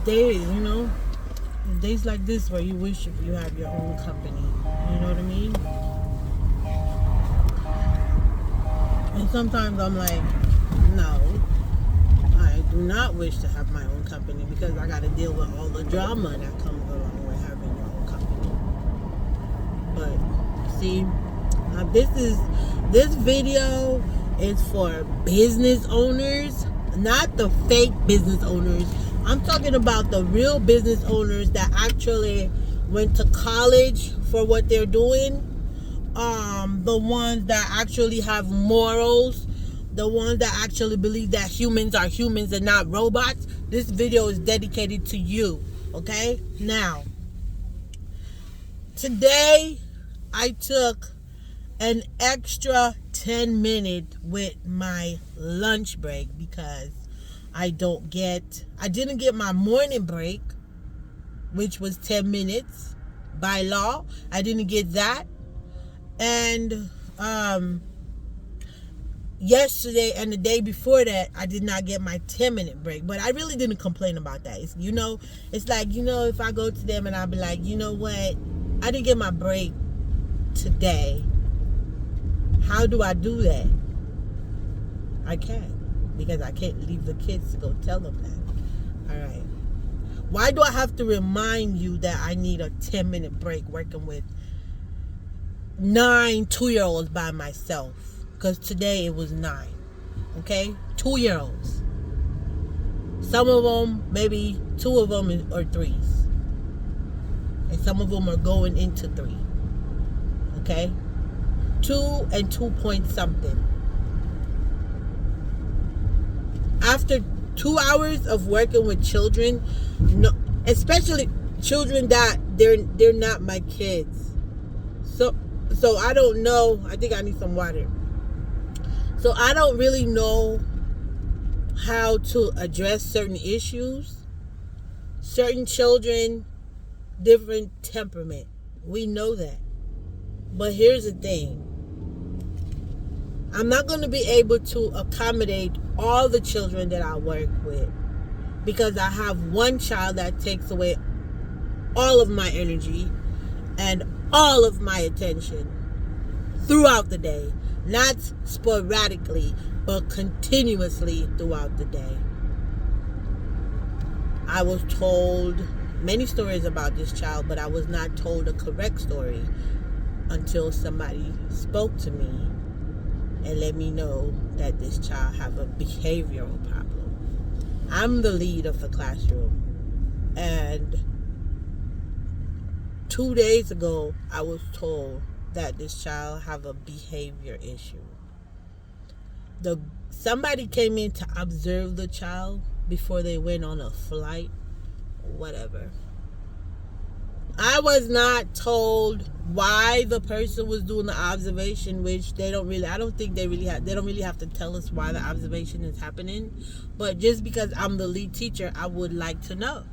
days, days like this where you wish you have your own company. You know what I mean? And sometimes I'm like, no, I do not wish to have my own company because I got to deal with all the drama that comes along with having your own company. But see, this video is for business owners, not the fake business owners. I'm talking about the real business owners that actually went to college for what they're doing. The ones that actually have morals, the ones that actually believe that humans are humans and not robots. This video is dedicated to you, okay? Now, today I took an extra 10 minutes with my lunch break because I didn't get my morning break, which was 10 minutes by law. I didn't get that. And yesterday and the day before that, I did not get my 10-minute break. But I really didn't complain about that. It's like, if I go to them and I'll be like, you know what? I didn't get my break today. How do I do that? I can't, because I can't leave the kids to go tell them that. All right. Why do I have to remind you that I need a 10-minute break working with 9 2-year-olds by myself? Because today it was 9. Okay? 2-year-olds. Some of them, maybe 2 of them are 3s. And some of them are going into 3. Okay? 2 and 2 point something. After 2 hours of working with children, no, especially children that they're not my kids. So I don't know. I think I need some water. So I don't really know how to address certain issues. Certain children, different temperament. We know that. But here's the thing. I'm not going to be able to accommodate all the children that I work with because I have one child that takes away all of my energy and all of my attention throughout the day. Not sporadically, but continuously throughout the day. I was told many stories about this child, but I was not told a correct story until somebody spoke to me and let me know that this child have a behavioral problem. I'm the lead of the classroom, and 2 days ago I was told that this child have a behavior issue. Somebody came in to observe the child before they went on a flight, whatever. I was not told why the person was doing the observation, which they don't really have to tell us why the observation is happening. But just because I'm the lead teacher, I would like to know.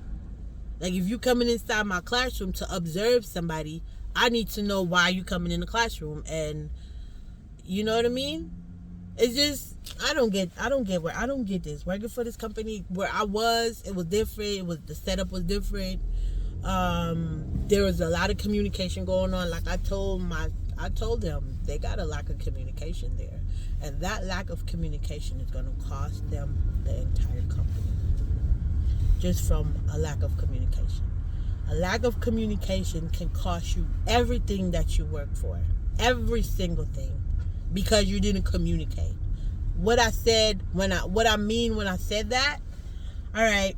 Like, if you're coming inside my classroom to observe somebody, I need to know why you're coming in the classroom. And you know what I mean? It's just, I don't get this. Working for this company where I was, it was different. The setup was different. There was a lot of communication going on. Like I told them they got a lack of communication there, and that lack of communication is going to cost them the entire company, just from a lack of communication. A lack of communication can cost you everything that you work for, every single thing, because you didn't communicate. What I mean when I said that. All right,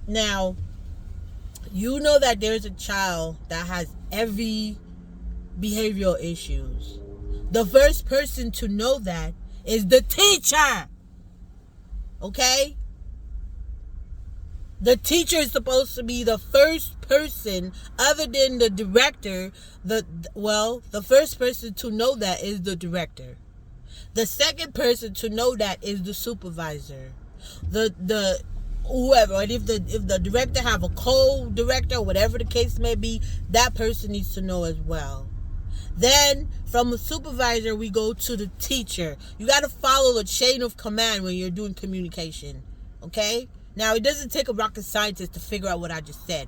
now. You know that there's a child that has every behavioral issues. The first person to know that is the teacher. Okay? The teacher is supposed to be the first person, other than the director. The first person to know that is the director. The second person to know that is the supervisor. Whoever, and if the director have a co-director, whatever the case may be, that person needs to know as well. Then from the supervisor, we go to the teacher. You got to follow the chain of command when you're doing communication, okay? Now, it doesn't take a rocket scientist to figure out what I just said.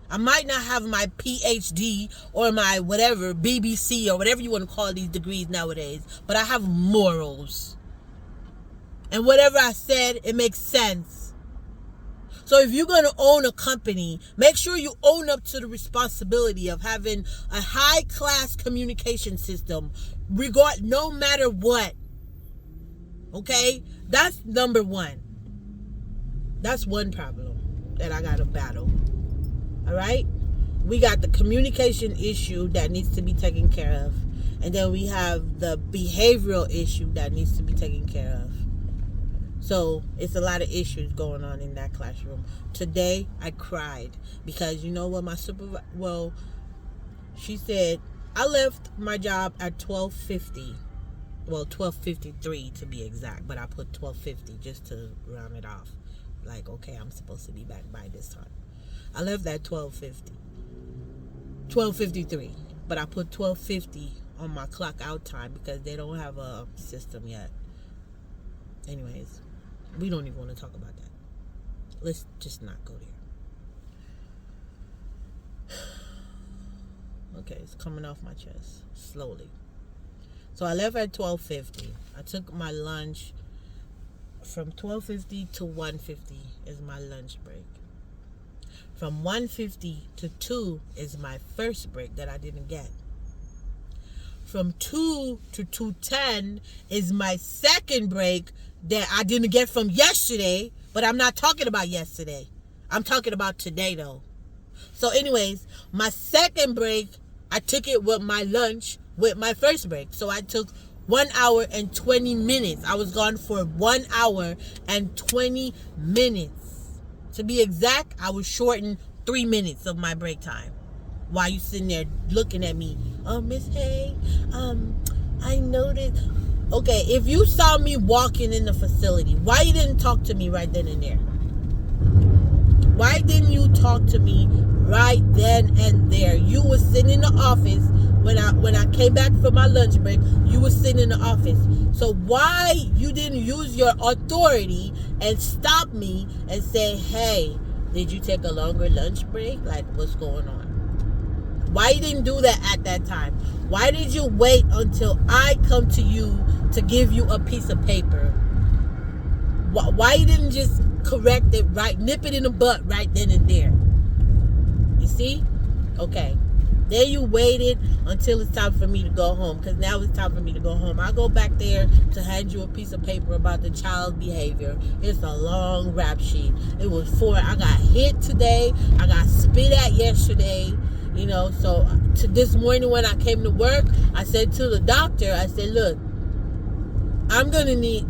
I might not have my PhD or my whatever, BBC or whatever you want to call these degrees nowadays, but I have morals. And whatever I said, it makes sense. So if you're going to own a company, make sure you own up to the responsibility of having a high-class communication system, no matter what. Okay? That's number one. That's one problem that I got to battle. All right? We got the communication issue that needs to be taken care of. And then we have the behavioral issue that needs to be taken care of. So it's a lot of issues going on in that classroom. Today, I cried because you know what my supervisor, she said, I left my job at 12:50. Well, 12:53 to be exact, but I put 12:50 just to round it off. Like, okay, I'm supposed to be back by this time. I left at 12:53, but I put 12:50 on my clock out time because they don't have a system yet. Anyways, we don't even want to talk about that. Let's just not go there. Okay, it's coming off my chest slowly. So I left at 12:50. I took my lunch from 12:50 to 1:50 is my lunch break. From 1:50 to 2 is my first break that I didn't get. From 2 to 2:10 is my second break that I didn't get from yesterday, but I'm not talking about yesterday. I'm talking about today, though. So anyways, my second break, I took it with my lunch with my first break. So I took 1 hour and 20 minutes. I was gone for 1 hour and 20 minutes. To be exact, I was shortened 3 minutes of my break time. While you sitting there looking at me, Miss Hay, I noticed. Okay, if you saw me walking in the facility, why you didn't talk to me right then and there? Why didn't you talk to me right then and there? You were sitting in the office when I came back from my lunch break. You were sitting in the office. So why you didn't use your authority and stop me and say, hey, did you take a longer lunch break? Like, what's going on? Why you didn't do that at that time? Why did you wait until I come to you to give you a piece of paper? Why you didn't just correct it right, nip it in the butt right then and there? You see? Okay. Then you waited until it's time for me to go home, because now it's time for me to go home. I go back there to hand you a piece of paper about the child's behavior. It's a long rap sheet. It was I got hit today. I got spit at yesterday. You know, so to this morning when I came to work, I said to the doctor, I said, look,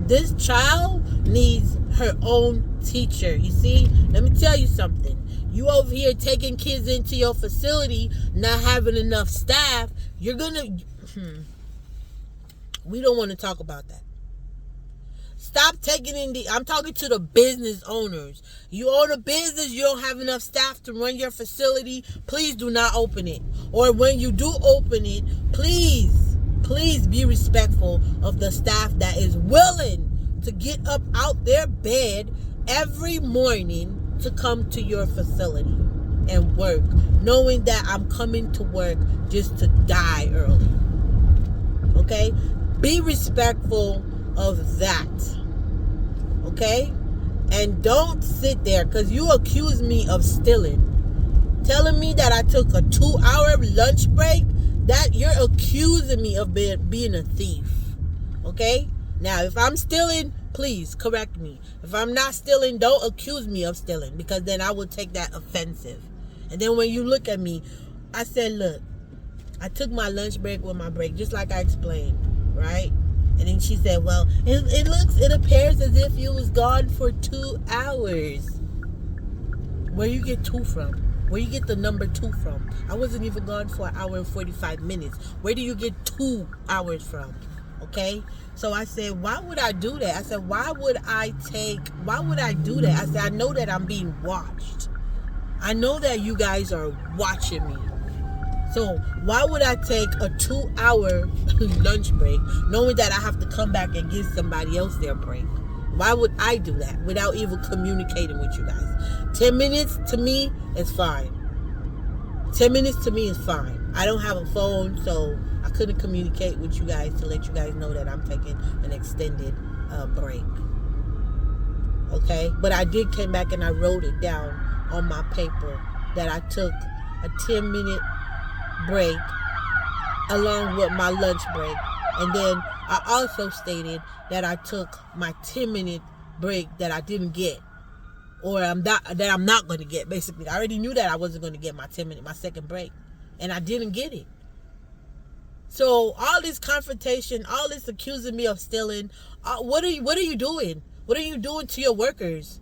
this child needs her own teacher. You see, let me tell you something. You over here taking kids into your facility, not having enough staff, we don't want to talk about that. Stop taking I'm talking to the business owners. You own a business, you don't have enough staff to run your facility, please do not open it. Or when you do open it, please be respectful of the staff that is willing to get up out their bed every morning to come to your facility and work, knowing that I'm coming to work just to die early. Okay? Be respectful of that. Okay? And don't sit there, because you accuse me of stealing. Telling me that I took a 2-hour lunch break, that you're accusing me of being a thief. Okay? Now, if I'm stealing, please correct me. If I'm not stealing, don't accuse me of stealing, because then I will take that offensive. And then when you look at me, I said, look, I took my lunch break with my break, just like I explained, right? And then she said, well, it appears as if you was gone for 2 hours. Where you get 2 from? Where you get the number 2 from? I wasn't even gone for 1 hour and 45 minutes. Where do you get 2 hours from? Okay? So I said, why would I do that? I said, why would I do that? I said, I know that I'm being watched. I know that you guys are watching me. So why would I take a 2-hour lunch break knowing that I have to come back and give somebody else their break? Why would I do that without even communicating with you guys? 10 minutes to me is fine. 10 minutes to me is fine. I don't have a phone, so I couldn't communicate with you guys to let you guys know that I'm taking an extended break. Okay? But I did came back and I wrote it down on my paper that I took a 10-minute break along with my lunch break. And then I also stated that I took my 10-minute break that I didn't get. Or I'm not going to get, basically. I already knew that I wasn't going to get my 10-minute, my second break. And I didn't get it. So all this confrontation, all this accusing me of stealing, what are you doing? What are you doing to your workers?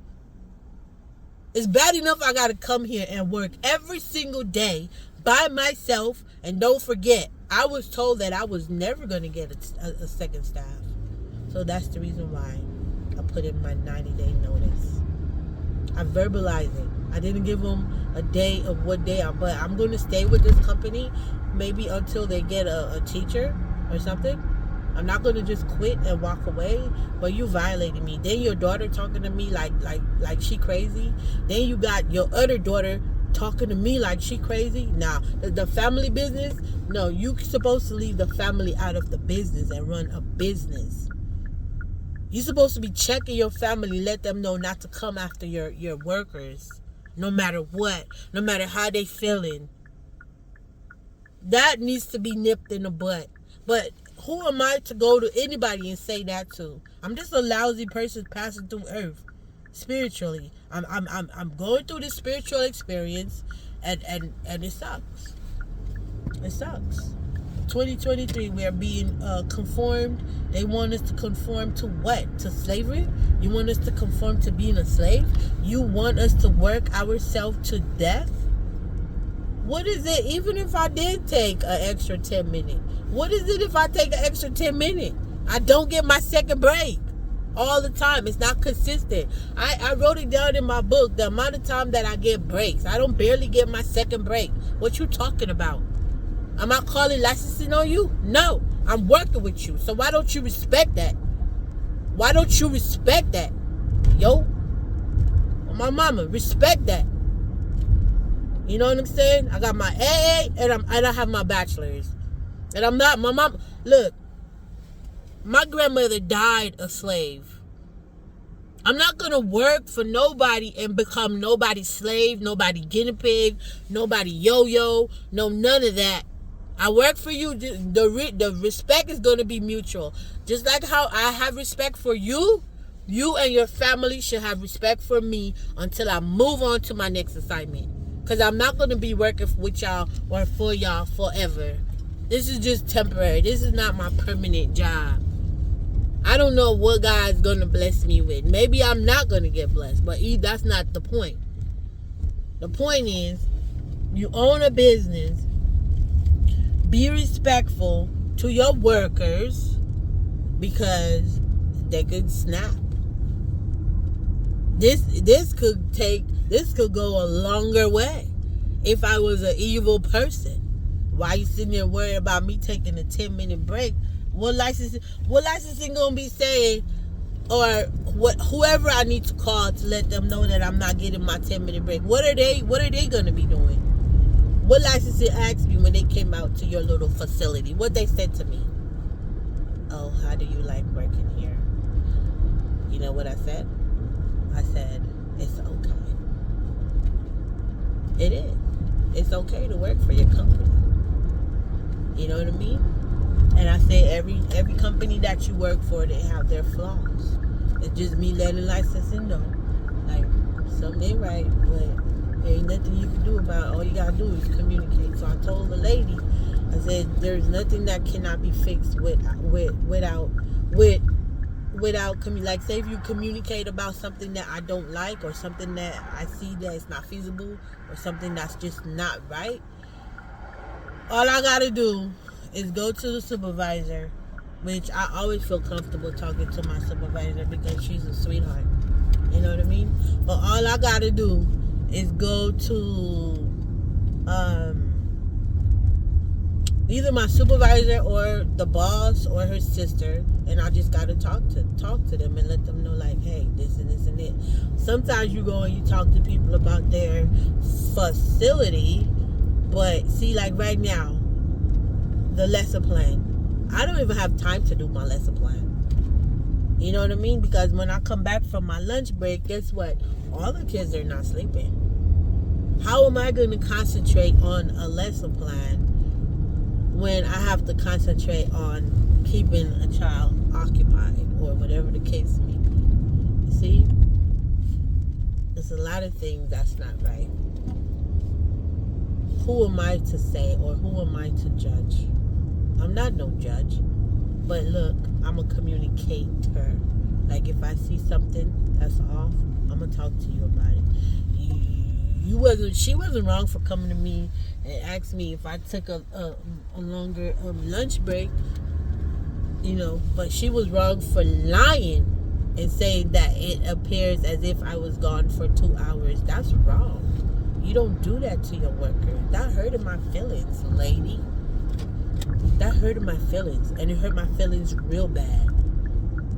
It's bad enough I got to come here and work every single day by myself. And don't forget, I was told that I was never going to get a second staff. So that's the reason why I put in my 90-day notice. I verbalized it. I didn't give them a day of what day, but I'm going to stay with this company maybe until they get a teacher or something. I'm not going to just quit and walk away. But you violated me. Then your daughter talking to me like she crazy. Then you got your other daughter talking to me like she crazy. Now, the family business, no, you supposed to leave the family out of the business and run a business. You're supposed to be checking your family, let them know not to come after your workers, no matter what, no matter how they feeling. That needs to be nipped in the butt. But who am I to go to anybody and say that to? I'm just a lousy person passing through earth, spiritually. I'm going through this spiritual experience, and it sucks. It sucks. 2023, we are being conformed. They want us to conform to what? To slavery? You want us to conform to being a slave? You want us to work ourselves to death? What is it, even if I did take an extra 10 minutes? What is it if I take an extra 10 minutes? I don't get my second break all the time. It's not consistent. I wrote it down in my book, the amount of time that I get breaks. I don't barely get my second break. What you talking about? Am I calling licensing on you? No, I'm working with you. So why don't you respect that? Why don't you respect that? Yo, my mama, respect that. You know what I'm saying? I got my AA and I have my bachelor's. And I'm not, my mom, look, my grandmother died a slave. I'm not going to work for nobody and become nobody's slave, nobody guinea pig, nobody yo-yo, no, none of that. I work for you. The respect is going to be mutual. Just like how I have respect for you, you and your family should have respect for me until I move on to my next assignment. Because I'm not going to be working with y'all or for y'all forever. This is just temporary. This is not my permanent job. I don't know what God's going to bless me with. Maybe I'm not going to get blessed. But that's not the point. The point is, you own a business. Be respectful to your workers because they could snap. This could go a longer way if I was an evil person. Why you sitting there worried about me taking a 10-minute break? What licensing gonna be saying, or whoever I need to call to let them know that I'm not getting my 10-minute break? What are they gonna be doing? What licensing asked me when they came out to your little facility? What they said to me? Oh, how do you like working here? You know what I said? I said, it's okay. It is. It's okay to work for your company. You know what I mean? And I say every company that you work for, they have their flaws. It's just me letting licensing know. Like, something ain't right, but there ain't nothing you can do about it. All you gotta do is communicate. So I told the lady, I said, there's nothing that cannot be fixed without like, say if you communicate about something that I don't like, or something that I see that it's not feasible, or something that's just not right, all I gotta do is go to the supervisor, which I always feel comfortable talking to my supervisor because she's a sweetheart. You know what I mean? But all I gotta do is go to either my supervisor or the boss or her sister, and I just gotta talk to them and let them know, like, hey, this and this and it. Sometimes you go and you talk to people about their facility, but see, like right now, the lesson plan, I don't even have time to do my lesson plan. You know what I mean? Because when I come back from my lunch break, guess what? All the kids are not sleeping. How am I going to concentrate on a lesson plan when I have to concentrate on keeping a child occupied, or whatever the case may be? You see? There's a lot of things that's not right. Who am I to say, or who am I to judge? I'm not no judge. But look, I'm a communicator. Like, if I see something that's off, I'm going to talk to you about it. She wasn't wrong for coming to me and asking me if I took a longer lunch break, but she was wrong for lying and saying that it appears as if I was gone for 2 hours. That's wrong. You don't do that to your worker. That hurted my feelings, lady. That hurted my feelings, and it hurt my feelings real bad,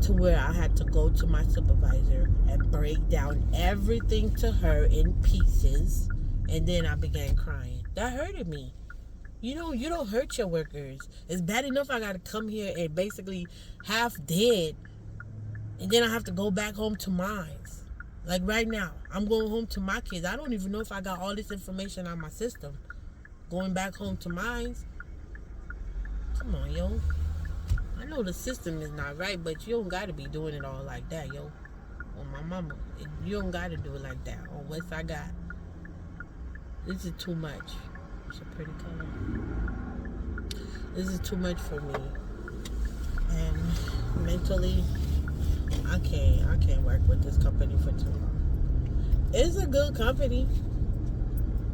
to where I had to go to my supervisor and break down everything to her in pieces, and then I began crying. That hurted me. You don't hurt your workers. It's bad enough I gotta come here and basically half dead, and then I have to go back home to mine. Like right now, I'm going home to my kids. I don't even know if I got all this information on my system. Going back home to mine. Come on, yo. I know the system is not right, but you don't gotta be doing it all like that, yo. On my mama, you don't gotta do it like that. On West I got. This is too much. It's a pretty color. This is too much for me. And mentally, I can't work with this company for too long. It's a good company.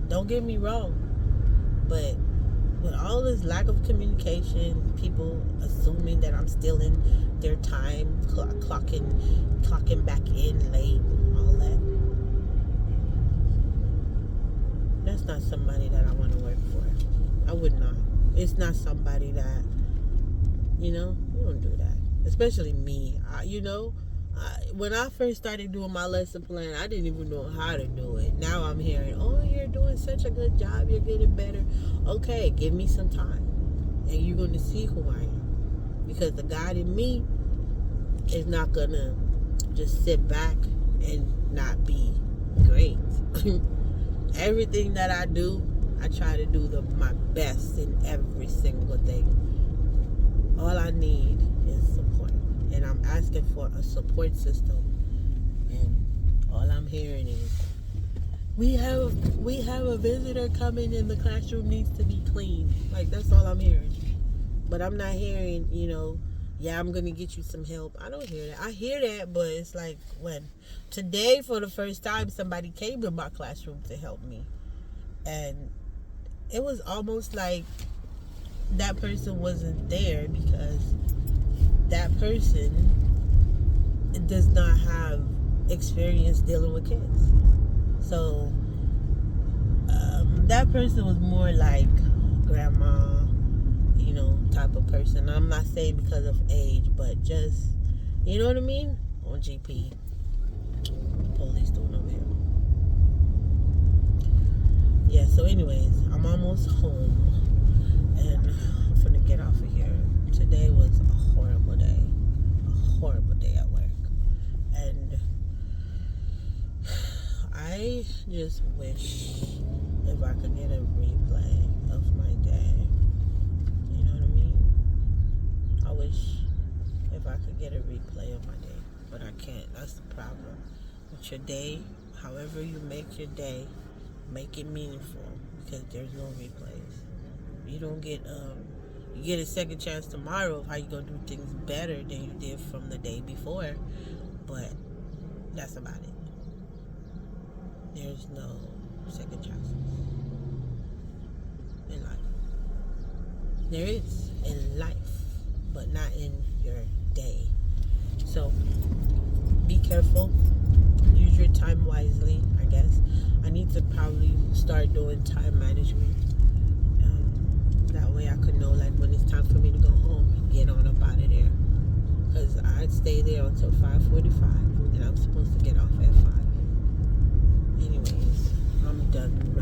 Don't get me wrong. But with all this lack of communication, people assuming that I'm still in their time, clocking back in late, all that. That's not somebody that I want to work for. I would not. It's not somebody that, you don't do that. Especially me. When I first started doing my lesson plan, I didn't even know how to do it. Now I'm hearing, oh, you're doing such a good job. You're getting better. Okay, give me some time. And you're going to see who I am. Because the God in me is not going to just sit back and not be great. Everything that I do, I try to do my best in every single thing. All I need is support. And I'm asking for a support system. And all I'm hearing is, we have a visitor coming and the classroom needs to be cleaned. Like, that's all I'm hearing. But I'm not hearing, yeah, I'm going to get you some help. I don't hear that. I hear that, but it's like, when? Today, for the first time, somebody came to my classroom to help me. And it was almost like that person wasn't there, because that person does not have experience dealing with kids. So that person was more like grandma, type of person. I'm not saying because of age, but just, you know what I mean? On GP. Police doing over here. Yeah, so anyways, I'm almost home, and I'm finna get off of here. Today was a horrible day. A horrible day at work. And I just wish if I could get a replay of my day. You know what I mean? I wish if I could get a replay of my day. But I can't. That's the problem. With your day, however you make your day, make it meaningful. Because there's no replays. You don't get you get a second chance tomorrow of how you're going to do things better than you did from the day before. But that's about it. There's no second chances in life. There is in life, but not in your day. So be careful. Use your time wisely, I guess. I need to probably start doing time management. That way I could know, like, when it's time for me to go home and get on up out of there. Because I'd stay there until 5:45, and I'm supposed to get off at 5. Anyways, I'm done